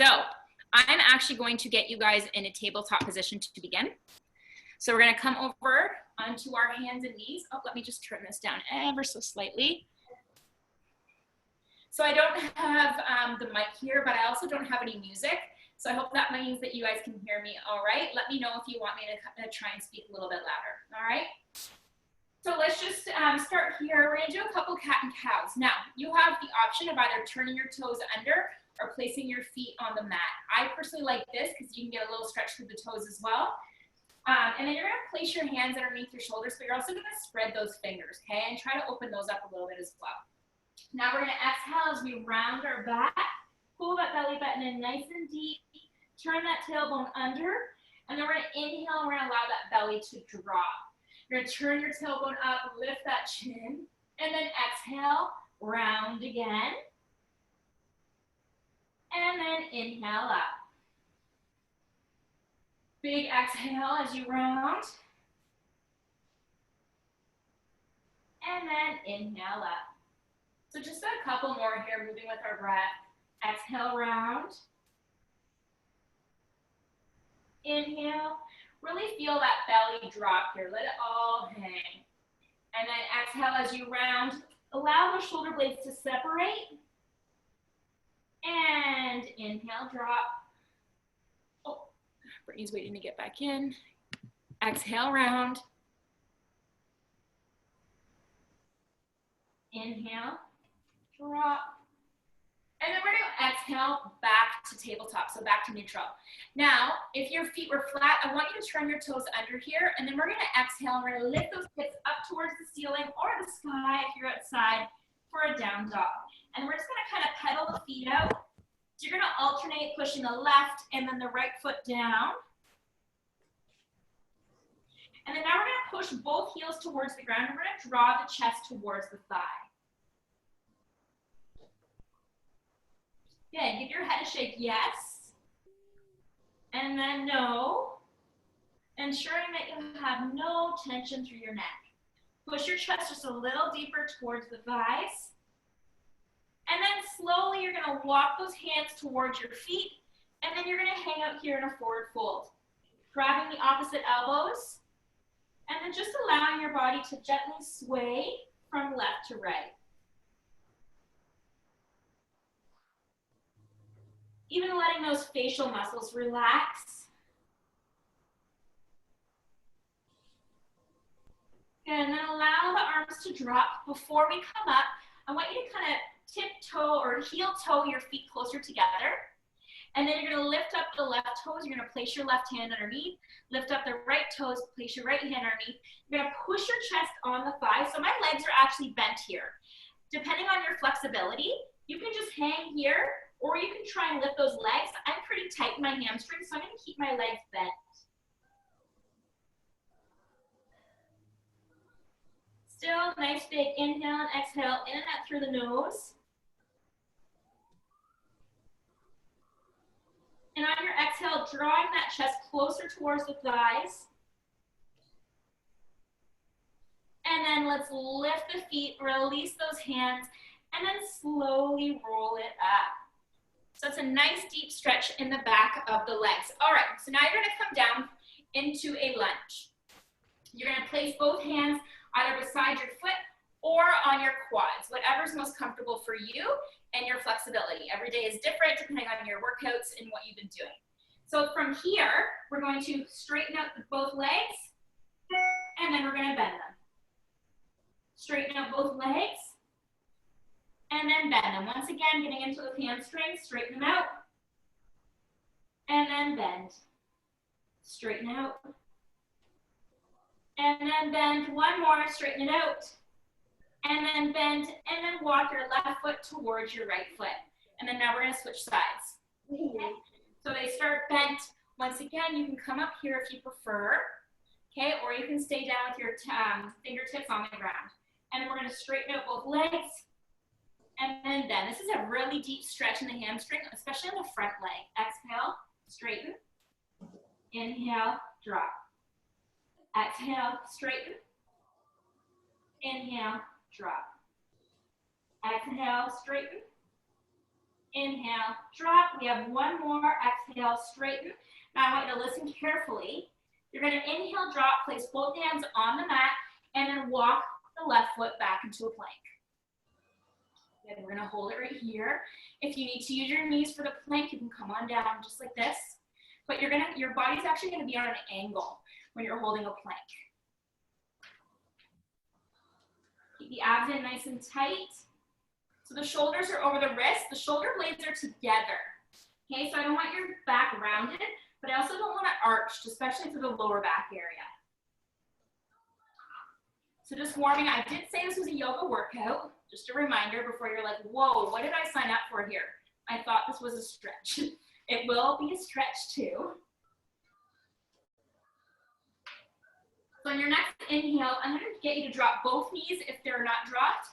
So I'm actually going to get you guys in a tabletop position to begin. So we're gonna come over onto our hands and knees. Oh, let me just turn this down ever so slightly. So I don't have the mic here, but I also don't have any music. So I hope that means that you guys can hear me all right. Let me know if you want me to try and speak a little bit louder, all right? So let's just start here. We're gonna do a couple cat and cows. Now, you have the option of either turning your toes under or placing your feet on the mat. I personally like this because you can get a little stretch through the toes as well. And then you're gonna place your hands underneath your shoulders, but you're also gonna spread those fingers, okay? And try to open those up a little bit as well. Now we're gonna exhale as we round our back, pull that belly button in nice and deep, turn that tailbone under, and then we're gonna inhale and we're gonna allow that belly to drop. You're gonna turn your tailbone up, lift that chin, and then exhale, round again. And then inhale up. Big exhale as you round. And then inhale up. So just a couple more here, moving with our breath. Exhale, round. Inhale. Really feel that belly drop here. Let it all hang. And then exhale as you round. Allow the shoulder blades to separate. And inhale, drop. Oh, Brittany's waiting to get back in. Exhale, round. Inhale, drop. And then we're gonna exhale back to tabletop, so back to neutral. Now, if your feet were flat, I want you to turn your toes under here, and then we're gonna exhale, and we're gonna lift those hips up towards the ceiling or the sky if you're outside for a down dog. And we're just gonna kind of pedal the feet out. So you're gonna alternate pushing the left and then the right foot down. And then now we're gonna push both heels towards the ground, and we're gonna draw the chest towards the thigh. Good, give your head a shake, yes. And then no. Ensuring that you have no tension through your neck. Push your chest just a little deeper towards the thighs. And then slowly you're gonna walk those hands towards your feet, and then you're gonna hang out here in a forward fold. Grabbing the opposite elbows, and then just allowing your body to gently sway from left to right. Even letting those facial muscles relax. And then allow the arms to drop. Before we come up, I want you to kind of tiptoe or heel toe your feet closer together. And then you're gonna lift up the left toes. You're gonna place your left hand underneath. Lift up the right toes, place your right hand underneath. You're gonna push your chest on the thigh. So my legs are actually bent here. Depending on your flexibility, you can just hang here, or you can try and lift those legs. I'm pretty tight in my hamstrings, so I'm gonna keep my legs bent. Still, nice big inhale and exhale, in and out through the nose. And on your exhale, drawing that chest closer towards the thighs. And then let's lift the feet, release those hands, and then slowly roll it up. So it's a nice deep stretch in the back of the legs. All right, so now you're gonna come down into a lunge. You're gonna place both hands either beside your foot or on your quads, whatever's most comfortable for you and your flexibility. Every day is different depending on your workouts and what you've been doing. So from here, we're going to straighten out both legs, and then we're gonna bend them. Straighten out both legs, and then bend them. Once again, getting into the hamstrings, straighten them out, and then bend. Straighten out, and then bend. One more, straighten it out, and then bend, and then walk your left foot towards your right foot. And then now we're gonna switch sides. Okay? So they start bent. Once again, you can come up here if you prefer, okay? Or you can stay down with your fingertips on the ground. And we're gonna straighten out both legs, and then bend. This is a really deep stretch in the hamstring, especially on the front leg. Exhale, straighten. Inhale, drop. Exhale, straighten. Inhale, drop. Exhale, straighten. Inhale, drop. We have one more. Exhale, straighten. Now I want you to listen carefully. You're going to inhale, drop, place both hands on the mat, and then walk the left foot back into a plank. Good. We're going to hold it right here. If you need to use your knees for the plank, you can come on down just like this. But your body's actually going to be on an angle when you're holding a plank. Keep the abs in nice and tight. So the shoulders are over the wrists. The shoulder blades are together. Okay, so I don't want your back rounded, but I also don't want it arched, especially for the lower back area. So just warming, I did say this was a yoga workout. Just a reminder before you're like, whoa, what did I sign up for here? I thought this was a stretch. It will be a stretch too. So on your next inhale, I'm going to get you to drop both knees if they're not dropped.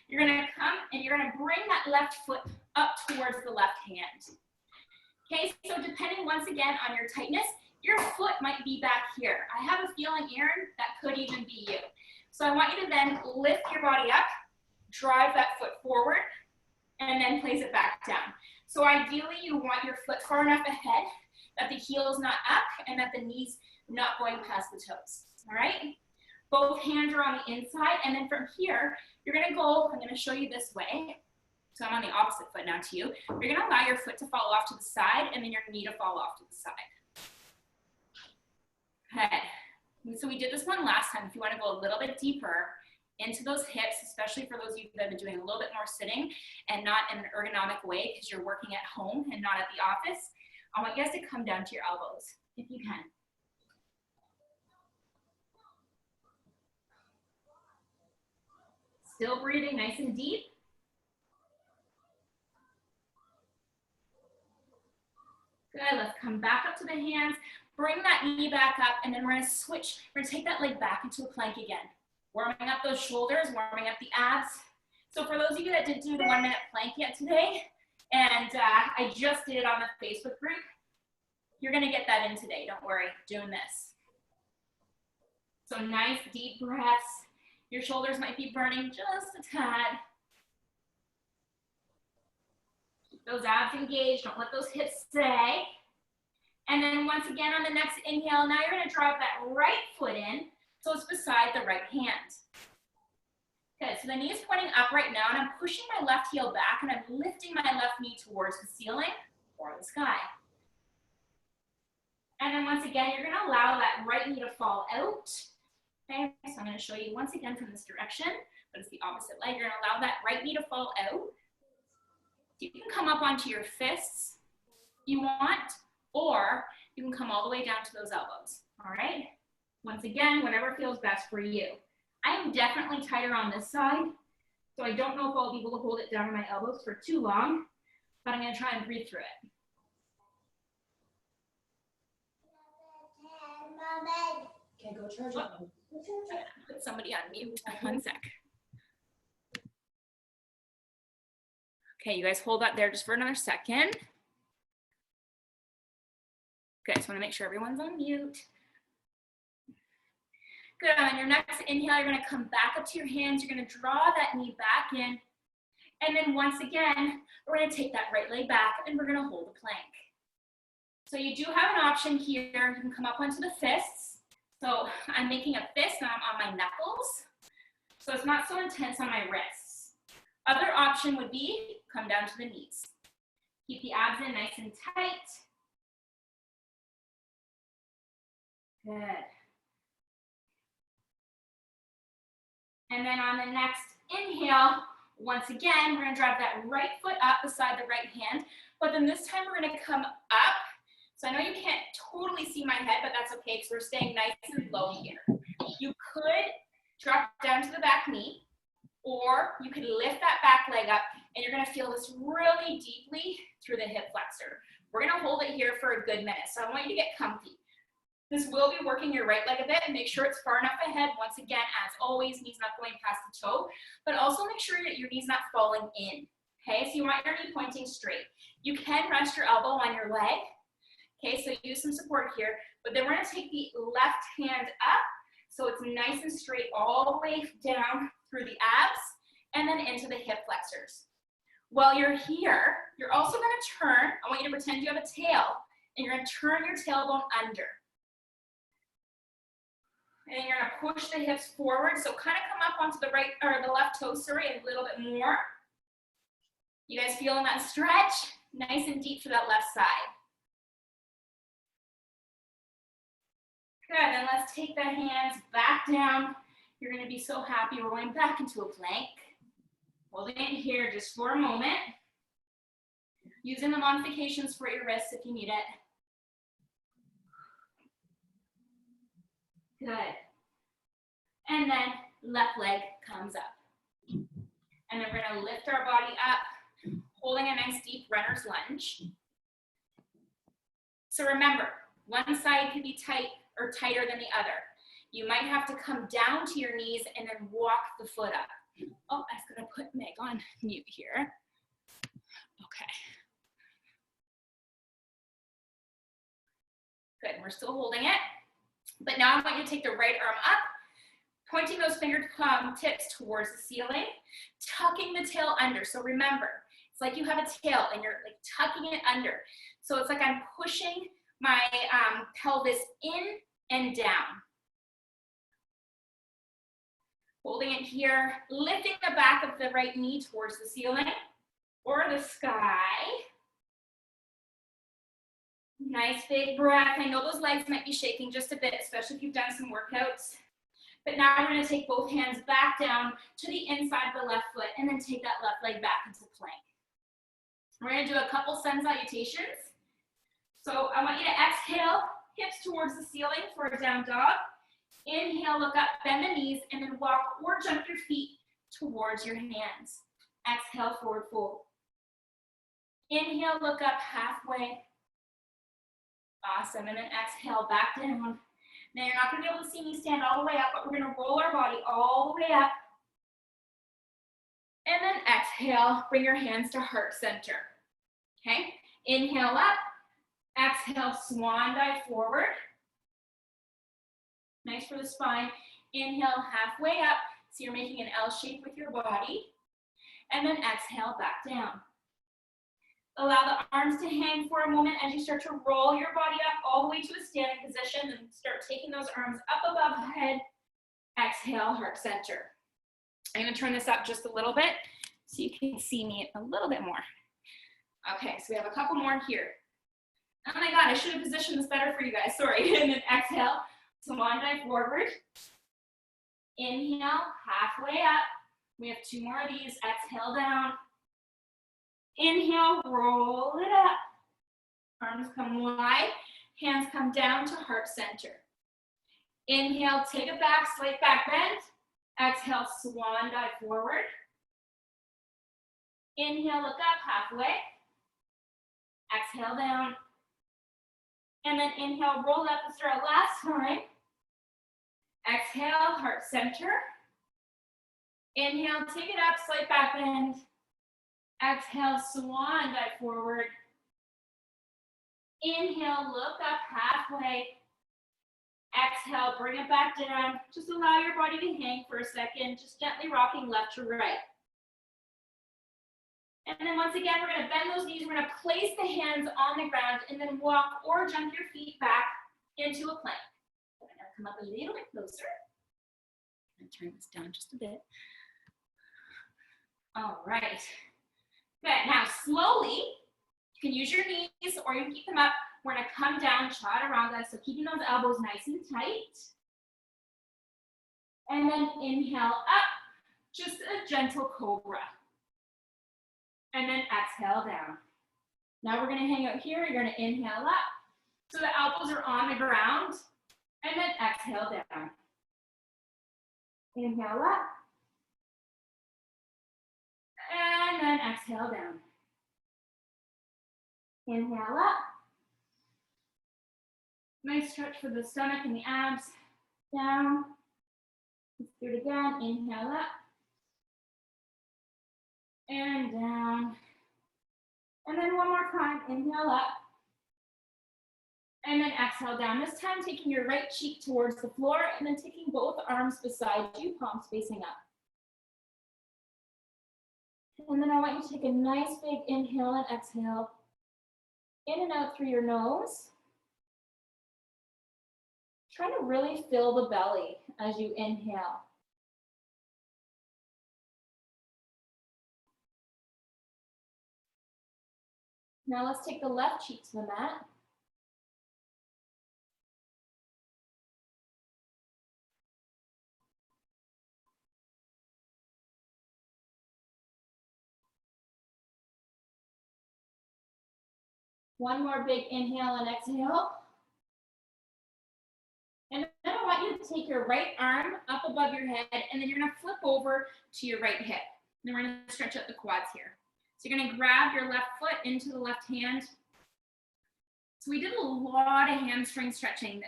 You're going to come and you're going to bring that left foot up towards the left hand. Okay, so depending once again on your tightness, your foot might be back here. I have a feeling, Erin, that could even be you. So I want you to then lift your body up, drive that foot forward, and then place it back down. So ideally, you want your foot far enough ahead that the heel is not up and that the knee's not going past the toes, all right? Both hands are on the inside, and then from here, you're gonna go, I'm gonna show you this way. So I'm on the opposite foot now to you. You're gonna allow your foot to fall off to the side and then your knee to fall off to the side. Okay, so we did this one last time. If you wanna go a little bit deeper into those hips, especially for those of you that have been doing a little bit more sitting and not in an ergonomic way because you're working at home and not at the office, I want you guys to come down to your elbows if you can. Still breathing nice and deep. Good, let's come back up to the hands. Bring that knee back up, and then we're gonna switch. We're gonna take that leg back into a plank again. Warming up those shoulders, warming up the abs. So for those of you that didn't do the 1 minute plank yet today, and I just did it on the Facebook group, you're gonna get that in today, don't worry, doing this. So nice deep breaths. Your shoulders might be burning just a tad. Keep those abs engaged, don't let those hips sag. And then once again on the next inhale, now you're gonna drive that right foot in so it's beside the right hand. Good, so the knee is pointing up right now and I'm pushing my left heel back and I'm lifting my left knee towards the ceiling or the sky. And then once again, you're gonna allow that right knee to fall out. Okay, so I'm gonna show you once again from this direction, but it's the opposite leg. You're gonna allow that right knee to fall out. You can come up onto your fists if you want, or you can come all the way down to those elbows, all right? Once again, whatever feels best for you. I am definitely tighter on this side, so I don't know if I'll be able to hold it down on my elbows for too long, but I'm gonna try and breathe through it. Okay, go charge it. Put somebody on mute. 1 sec. Okay, you guys hold that there just for another second. Good, just want to make sure everyone's on mute. Good, on your next inhale, you're gonna come back up to your hands. You're gonna draw that knee back in. And then once again, we're gonna take that right leg back and we're gonna hold a plank. So you do have an option here. You can come up onto the fists. So I'm making a fist and I'm on my knuckles. So it's not so intense on my wrists. Other option would be come down to the knees. Keep the abs in nice and tight. Good. And then on the next inhale, once again, we're gonna drive that right foot up beside the right hand, but then this time we're gonna come up. So I know you can't totally see my head, but that's okay because we're staying nice and low here. You could drop down to the back knee, or you could lift that back leg up and you're gonna feel this really deeply through the hip flexor. We're gonna hold it here for a good minute. So I want you to get comfy. This will be working your right leg a bit and make sure it's far enough ahead. Once again, as always, knees not going past the toe, but also make sure that your knee's not falling in. Okay, so you want your knee pointing straight. You can rest your elbow on your leg. Okay, so use some support here, but then we're gonna take the left hand up so it's nice and straight all the way down through the abs and then into the hip flexors. While you're here, you're also going to turn. I want you to pretend you have a tail, and you're going to turn your tailbone under. And then you're going to push the hips forward. So kind of come up onto the right or the left toe, sorry, a little bit more. You guys feeling that stretch? Nice and deep for that left side. Good, then let's take the hands back down. You're going to be so happy. We're going back into a plank. Holding it here just for a moment. Using the modifications for your wrists if you need it. Good. And then left leg comes up. And then we're going to lift our body up, holding a nice deep runner's lunge. So remember, one side can be tight or tighter than the other. You might have to come down to your knees and then walk the foot up. Oh, I was going to put Meg on mute here. Okay. Good, we're still holding it. But now I want you to take the right arm up, pointing those fingertips towards the ceiling, tucking the tail under. So remember, it's like you have a tail and you're like tucking it under. So it's like I'm pushing my pelvis in and down. Holding it here, lifting the back of the right knee towards the ceiling or the sky. Nice big breath. I know those legs might be shaking just a bit, especially if you've done some workouts. But now we're going to take both hands back down to the inside of the left foot and then take that left leg back into plank. We're going to do a couple sun salutations. So I want you to exhale, hips towards the ceiling for a down dog. Inhale, look up, bend the knees, and then walk or jump your feet towards your hands. Exhale, forward fold. Inhale, look up halfway. Awesome, and then exhale, back down. Now you're not going to be able to see me stand all the way up, but we're going to roll our body all the way up. And then exhale, bring your hands to heart center. Okay, inhale up, exhale, swan dive forward. Nice for the spine. Inhale, halfway up, so you're making an L shape with your body. And then exhale, back down. Allow the arms to hang for a moment as you start to roll your body up all the way to a standing position and start taking those arms up above the head. Exhale, heart center. I'm going to turn this up just a little bit so you can see me a little bit more. Okay, so we have a couple more here. Oh my God, I should have positioned this better for you guys. Sorry. And then exhale, swan dive forward. Inhale, halfway up. We have two more of these. Exhale down. Inhale, roll it up. Arms come wide, hands come down to heart center. Inhale, take it back, slight back bend. Exhale, swan dive forward. Inhale, look up halfway. Exhale down. And then inhale, roll up. Let's do our last time. Exhale, heart center. Inhale, take it up, slight back bend. Exhale, swan dive forward. Inhale, look up halfway. Exhale, bring it back down. Just allow your body to hang for a second, just gently rocking left to right. And then once again, we're going to bend those knees. We're going to place the hands on the ground and then walk or jump your feet back into a plank. We're going to come up a little bit closer. I'm going to turn this down just a bit. All right. Good. Now, slowly, you can use your knees or you can keep them up. We're going to come down, chaturanga, so keeping those elbows nice and tight. And then inhale up, just a gentle cobra. And then exhale down. Now we're going to hang out here. You're going to inhale up, so the elbows are on the ground. And then exhale down. Inhale up. And then exhale down. Inhale up. Nice stretch for the stomach and the abs. Down. Let's do it again. Inhale up. And down. And then one more time. Inhale up. And then exhale down. This time taking your right cheek towards the floor and then taking both arms beside you, palms facing up. And then I want you to take a nice big inhale and exhale. In and out through your nose. Try to really fill the belly as you inhale. Now let's take the left cheek to the mat. One more big inhale and exhale. And then I want you to take your right arm up above your head, and then you're gonna flip over to your right hip. And then we're gonna stretch out the quads here. So you're gonna grab your left foot into the left hand. So we did a lot of hamstring stretching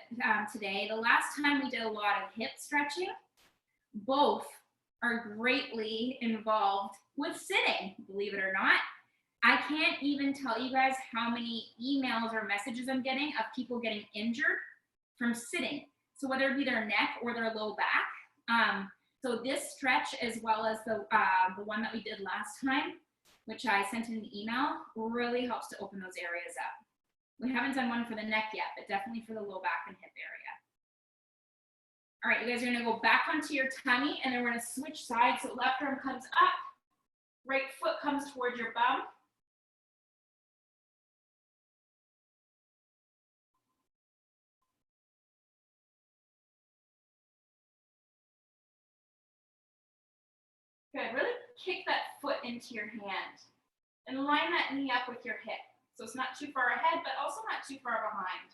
today. The last time we did a lot of hip stretching. Both are greatly involved with sitting, believe it or not. I can't even tell you guys how many emails or messages I'm getting of people getting injured from sitting. So whether it be their neck or their low back. So this stretch, as well as the one that we did last time, which I sent in an email, really helps to open those areas up. We haven't done one for the neck yet, but definitely for the low back and hip area. All right, you guys are gonna go back onto your tummy, and then we're gonna switch sides. So left arm comes up, right foot comes towards your bum. Good, really kick that foot into your hand and line that knee up with your hip. So it's not too far ahead, but also not too far behind.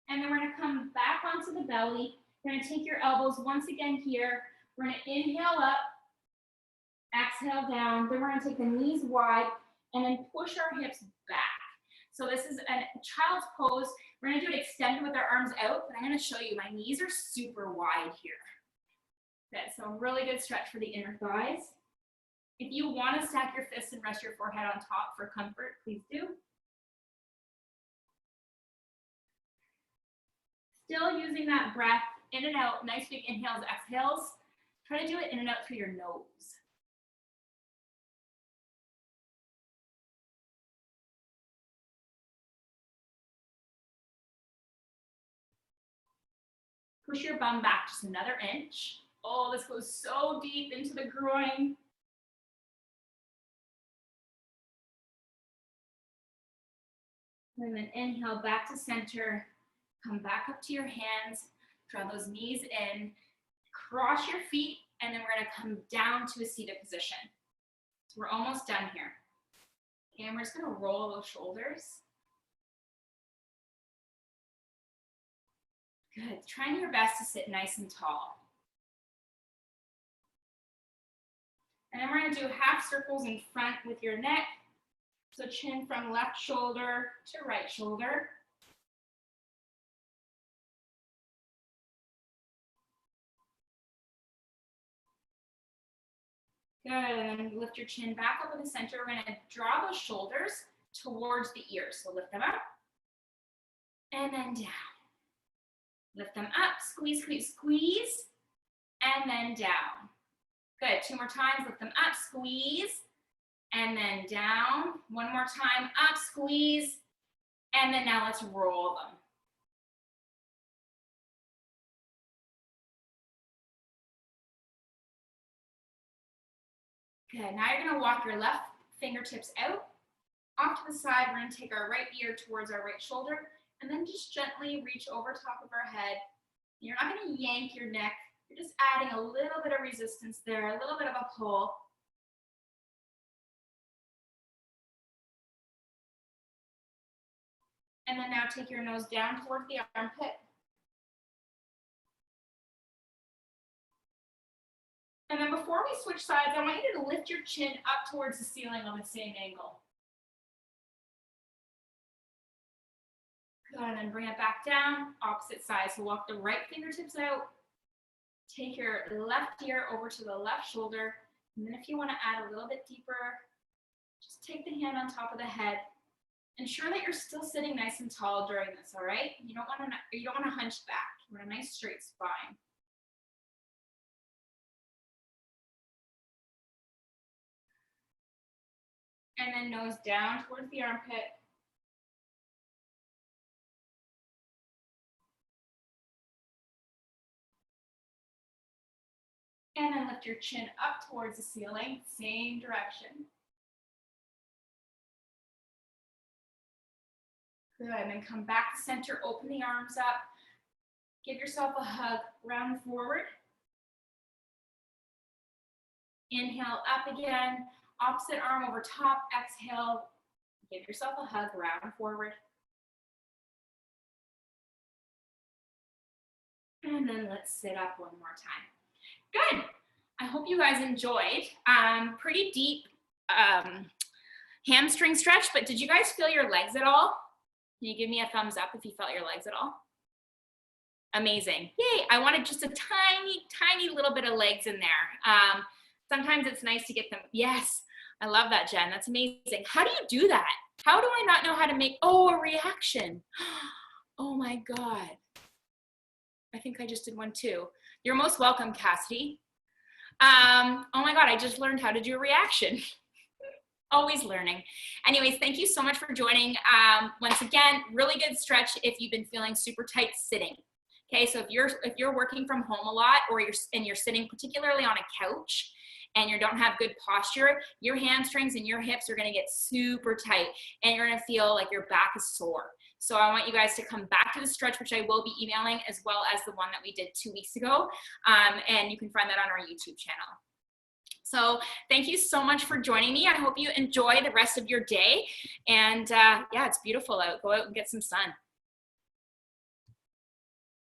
And then we're gonna come back onto the belly. We're gonna take your elbows once again here. We're gonna inhale up, exhale down. Then we're gonna take the knees wide and then push our hips back. So this is a child's pose. We're gonna do it extended with our arms out, but I'm gonna show you my knees are super wide here. Good, so a really good stretch for the inner thighs. If you want to stack your fists and rest your forehead on top for comfort, please do. Still using that breath in and out, nice big inhales, exhales. Try to do it in and out through your nose. Push your bum back just another inch. Oh, this goes so deep into the groin. And then inhale back to center. Come back up to your hands. Draw those knees in. Cross your feet, and then we're gonna come down to a seated position. So we're almost done here. Okay, and we're just gonna roll those shoulders. Good, trying your best to sit nice and tall. And then we're gonna do half circles in front with your neck. So chin from left shoulder to right shoulder. Good, and then lift your chin back up to the center. We're gonna draw those shoulders towards the ears. So lift them up and then down. Lift them up, squeeze, squeeze, squeeze, and then down. Good, 2 more times, lift them up, squeeze, and then down. 1 more time, up, squeeze, and then now let's roll them. Good, now you're gonna walk your left fingertips out. Off to the side, we're gonna take our right ear towards our right shoulder, and then just gently reach over top of our head. You're not gonna yank your neck. You're just adding a little bit of resistance there, a little bit of a pull. And then now take your nose down towards the armpit. And then before we switch sides, I want you to lift your chin up towards the ceiling on the same angle. Good, and then bring it back down, opposite side. So walk the right fingertips out. Take your left ear over to the left shoulder. And then if you want to add a little bit deeper, just take the hand on top of the head. Ensure that you're still sitting nice and tall during this, all right? You don't want to hunch back. You want a nice straight spine. And then nose down towards the armpit. And then lift your chin up towards the ceiling, same direction. Good, and then come back to center, open the arms up. Give yourself a hug, round forward. Inhale, up again. Opposite arm over top, exhale. Give yourself a hug, round forward. And then let's sit up one more time. Good. I hope you guys enjoyed. Pretty deep hamstring stretch, but did you guys feel your legs at all? Can you give me a thumbs up if you felt your legs at all? Amazing. Yay. I wanted just a tiny, tiny little bit of legs in there. Sometimes it's nice to get them. Yes. I love that, Jen. That's amazing. How do you do that? How do I not know how to make, a reaction? Oh my God. I think I just did one too. You're most welcome, Cassidy. Oh my God, I just learned how to do a reaction. Always learning. Anyways, thank you so much for joining. Once again, really good stretch if you've been feeling super tight sitting. Okay, so if you're working from home a lot, or you're sitting particularly on a couch and you don't have good posture, your hamstrings and your hips are gonna get super tight and you're gonna feel like your back is sore. So I want you guys to come back to the stretch, which I will be emailing, as well as the one that we did 2 weeks ago. And you can find that on our YouTube channel. So thank you so much for joining me. I hope you enjoy the rest of your day. And yeah, it's beautiful out. Go out and get some sun.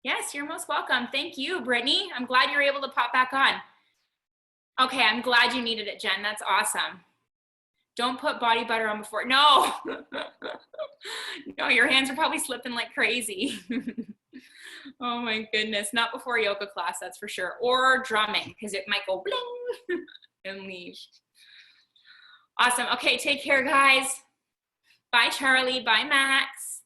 Yes, you're most welcome. Thank you, Brittany. I'm glad you're able to pop back on. Okay, I'm glad you needed it, Jen. That's awesome. Don't put body butter on before. No. No, your hands are probably slipping like crazy. Oh my goodness. Not before yoga class, that's for sure. Or drumming, because it might go bling and leave. Awesome. Okay, take care, guys. Bye, Charlie. Bye, Max.